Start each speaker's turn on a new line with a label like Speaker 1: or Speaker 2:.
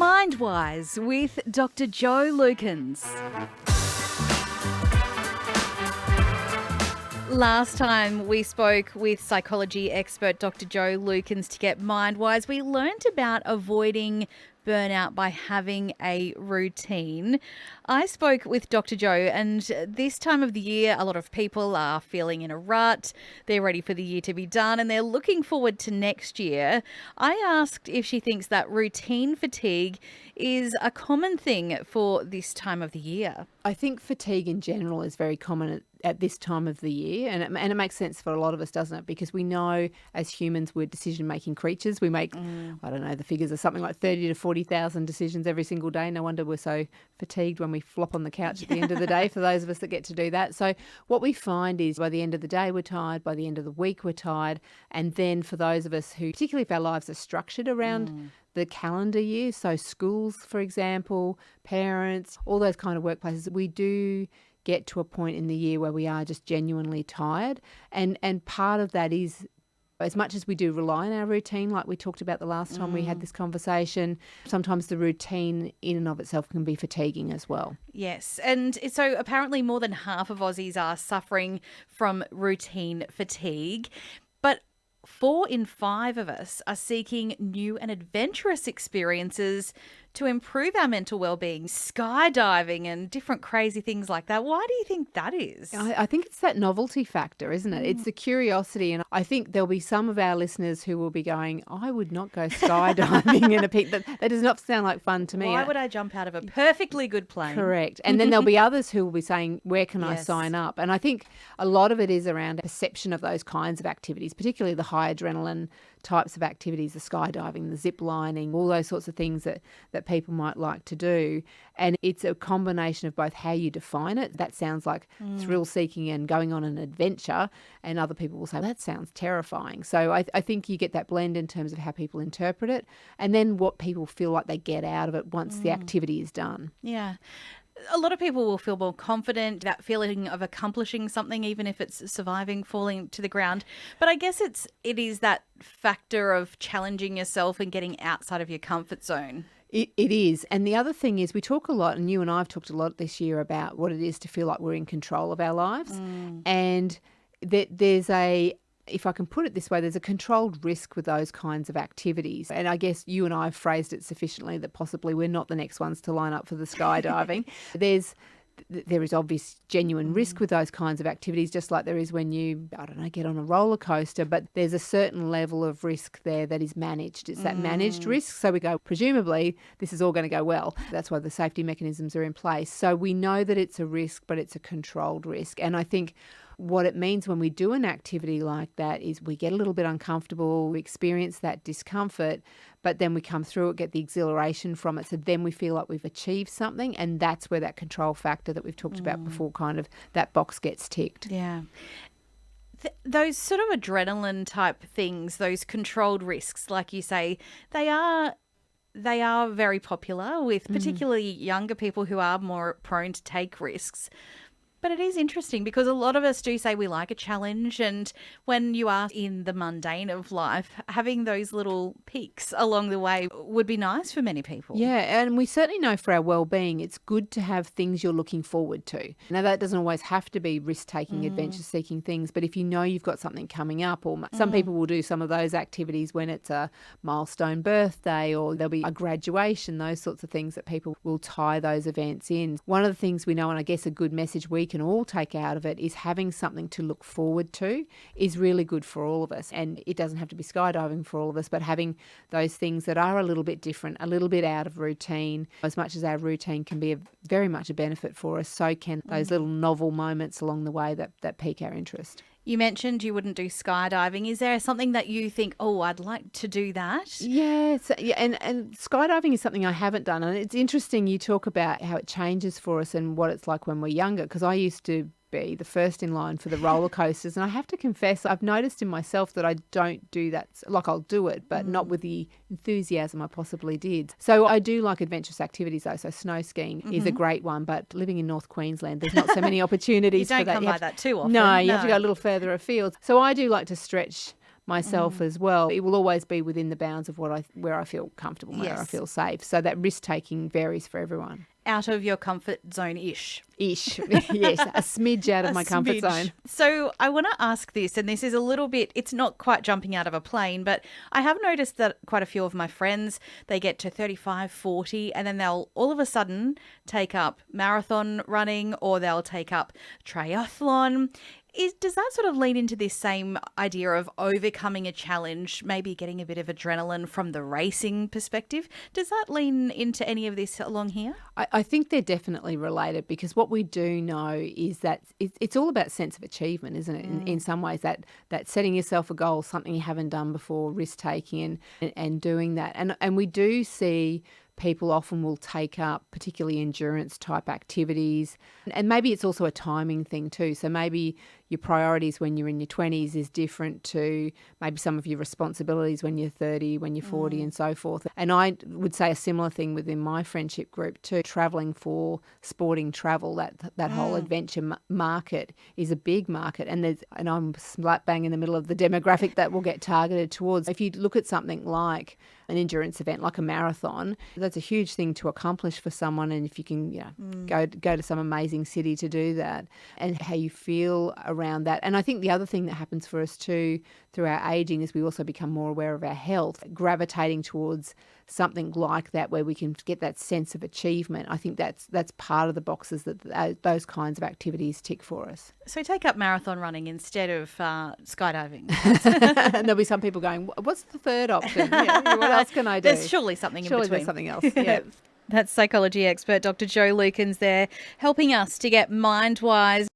Speaker 1: Mindwise with Dr. Joe Lukens. Last time we spoke with psychology expert Dr. Joe Lukens to get Mindwise, we learned about avoiding burnout by having a routine. I spoke with Dr. Joe, and this time of the year, a lot of people are feeling in a rut. They're ready for the year to be done, and they're looking forward to next year. I asked if she thinks that routine fatigue is a common thing for this time of the year.
Speaker 2: I think fatigue in general is very common at this time of the year, and it makes sense for a lot of us, doesn't it? Because we know as humans we're decision-making creatures. We make, I don't know, the figures are something like 30 to 40,000 decisions every single day. No wonder we're so fatigued when we flop on the couch at the end of the day, for those of us that get to do that. So what we find is by the end of the day we're tired, by the end of the week we're tired, and then for those of us who, particularly if our lives are structured around the calendar year, so schools, for example, parents, all those kind of workplaces, we do get to a point in the year where we are just genuinely tired. And part of that is, as much as we do rely on our routine, like we talked about the last time we had this conversation, sometimes the routine in and of itself can be fatiguing as well.
Speaker 1: Yes, and so apparently more than half of Aussies are suffering from routine fatigue, but 4 in 5 of us are seeking new and adventurous experiences to improve our mental well-being, skydiving and different crazy things like that. Why do you think that is?
Speaker 2: I think it's that novelty factor, isn't it? It's the curiosity. And I think there'll be some of our listeners who will be going, I would not go skydiving in a peak. That does not sound like fun to me.
Speaker 1: Why would I jump out of a perfectly good plane?
Speaker 2: Correct. And then there'll be others who will be saying, where can I sign up? And I think a lot of it is around perception of those kinds of activities, particularly the high adrenaline types of activities, the skydiving, the zip lining, all those sorts of things that people might like to do. And it's a combination of both how you define it. That sounds like thrill-seeking and going on an adventure. And other people will say, that sounds terrifying. So I think you get that blend in terms of how people interpret it and then what people feel like they get out of it once the activity is done.
Speaker 1: Yeah. A lot of people will feel more confident, that feeling of accomplishing something, even if it's surviving falling to the ground. But I guess it is that factor of challenging yourself and getting outside of your comfort zone.
Speaker 2: It is. And the other thing is we talk a lot, and you and I have talked a lot this year about what it is to feel like we're in control of our lives. And there's if I can put it this way, there's a controlled risk with those kinds of activities. And I guess you and I have phrased it sufficiently that possibly we're not the next ones to line up for the skydiving. There is obvious genuine risk with those kinds of activities, just like there is when you, I don't know, get on a roller coaster, but there's a certain level of risk there that is managed. It's that managed risk. So we go, presumably this is all going to go well. That's why the safety mechanisms are in place. So we know that it's a risk, but it's a controlled risk. And I think what it means when we do an activity like that is we get a little bit uncomfortable, we experience that discomfort, but then we come through it, get the exhilaration from it. So then we feel like we've achieved something, and that's where that control factor that we've talked about before, kind of that box gets ticked.
Speaker 1: Yeah. Those sort of adrenaline type things, those controlled risks, like you say, they are very popular with particularly younger people who are more prone to take risks. But it is interesting because a lot of us do say we like a challenge, and when you are in the mundane of life, having those little peaks along the way would be nice for many people.
Speaker 2: Yeah, and we certainly know for our well-being it's good to have things you're looking forward to. Now, that doesn't always have to be risk-taking, adventure-seeking things, but if you know you've got something coming up, or some people will do some of those activities when it's a milestone birthday or there'll be a graduation, those sorts of things that people will tie those events in. One of the things we know, and I guess a good message we can all take out of it, is having something to look forward to is really good for all of us. And it doesn't have to be skydiving for all of us, but having those things that are a little bit different, a little bit out of routine. As much as our routine can be very much a benefit for us, so can those little novel moments along the way that pique our interest.
Speaker 1: You mentioned you wouldn't do skydiving. Is there something that you think, oh, I'd like to do that?
Speaker 2: Yes, and skydiving is something I haven't done. And it's interesting you talk about how it changes for us and what it's like when we're younger, because I used to be the first in line for the roller coasters. And I have to confess, I've noticed in myself that I don't do that. Like, I'll do it, but not with the enthusiasm I possibly did. So I do like adventurous activities though. So snow skiing is a great one, but living in North Queensland, there's not so many opportunities for that.
Speaker 1: You don't come by that too often.
Speaker 2: No, you have to go a little further afield. So I do like to stretch myself as well. It will always be within the bounds of where I feel comfortable, where I
Speaker 1: Yes.
Speaker 2: feel safe. So that risk taking varies for everyone.
Speaker 1: Out of your comfort zone-ish.
Speaker 2: Ish, yes, a smidge out of my comfort
Speaker 1: Smidge.
Speaker 2: zone.
Speaker 1: So I want to ask this, and this is a little bit, it's not quite jumping out of a plane, but I have noticed that quite a few of my friends, they get to 35, 40, and then they'll all of a sudden take up marathon running or they'll take up triathlon. Does that sort of lean into this same idea of overcoming a challenge, maybe getting a bit of adrenaline from the racing perspective? Does that lean into any of this along here?
Speaker 2: I think they're definitely related, because what we do know is that it's all about sense of achievement, isn't it? In some ways, that setting yourself a goal, something you haven't done before, risk taking and doing that. And we do see people often will take up particularly endurance type activities. And maybe it's also a timing thing too. So maybe your priorities when you're in your 20s is different to maybe some of your responsibilities when you're 30, when you're 40 and so forth. And I would say a similar thing within my friendship group too. Travelling for sporting travel, that whole adventure market is a big market. And I'm slap bang in the middle of the demographic that will get targeted towards. If you look at something like an endurance event like a marathon, that's a huge thing to accomplish for someone. And if you can go to some amazing city to do that, and how you feel around that. And I think the other thing that happens for us too through our aging is we also become more aware of our health, gravitating towards something like that where we can get that sense of achievement. I think that's part of the boxes that those kinds of activities tick for us.
Speaker 1: So take up marathon running instead of skydiving.
Speaker 2: And there'll be some people going, what's the third option? Yeah, what else can I do?
Speaker 1: There's surely something in between.
Speaker 2: There's something else. Yeah.
Speaker 1: That's psychology expert Dr. Jo Lukens there, helping us to get mind-wise.